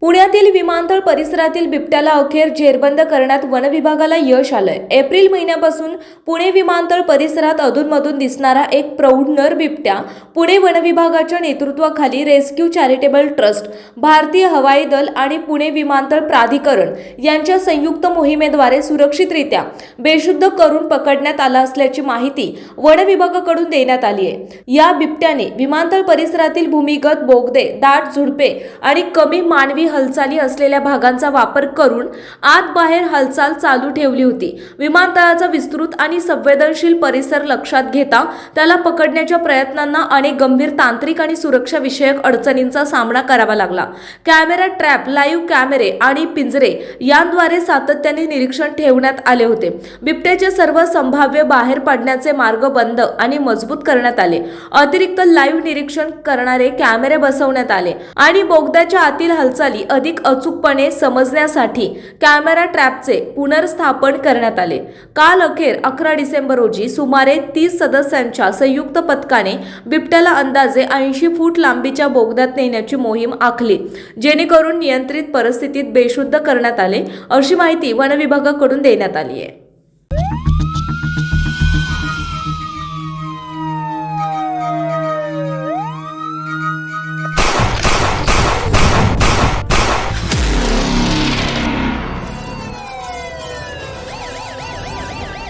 पुण्यातील विमानतळ परिसरातील बिबट्याला अखेर जेरबंद करण्यात वन विभागाला यश आलंय। एप्रिल महिन्यापासून पुणे विमानतळ परिसरात अधूनमधून दिसणारा एक प्रौढ नर बिबट्या पुणे वन विभागाच्या नेतृत्वाखाली रेस्क्यू चॅरिटेबल ट्रस्ट, भारतीय हवाई दल आणि पुणे विमानतळ प्राधिकरण यांच्या संयुक्त मोहिमेद्वारे सुरक्षितरित्या बेशुद्ध करून पकडण्यात आला असल्याची माहिती वन विभागाकडून देण्यात आली आहे। या बिबट्याने विमानतळ परिसरातील भूमिगत बोगदे, दाट झुडपे आणि कमी मानवी हालचाली असलेल्या भागांचा वापर करून आत बाहेर हालचाल चालू ठेवली होती। विमानतळाचा विस्तृत आणि संवेदनशील परिसर लक्षात घेता त्याला पकडण्याच्या प्रयत्नांना अनेक गंभीर तांत्रिक आणि सुरक्षा विषयक अडचणींचा सामना करावा लागला। कॅमेरा ट्रॅप, लाईव्ह कॅमेरे आणि पिंजरे यांद्वारे सातत्याने निरीक्षण ठेवण्यात आले होते। बिबट्याचे सर्व संभाव्य बाहेर पडण्याचे मार्ग बंद आणि मजबूत करण्यात आले। अतिरिक्त लाईव्ह निरीक्षण करणारे कॅमेरे बसवण्यात आले आणि बोगद्याच्या आतील हालचाली अधिक अचूकपणे समजण्यासाठी कॅमेरा ट्रॅपचे पुनर्स्थापन करण्यात आले। काल अखेर 11 डिसेंबर रोजी सुमारे 30 सदस्यांच्या संयुक्त पथकाने बिबट्याला अंदाजे 80 फूट लांबीच्या बोगद्यात नेण्याची मोहीम आखली, जेणेकरून नियंत्रित परिस्थितीत बेशुद्ध करण्यात आले, अशी माहिती वन विभागाकडून देण्यात आली आहे।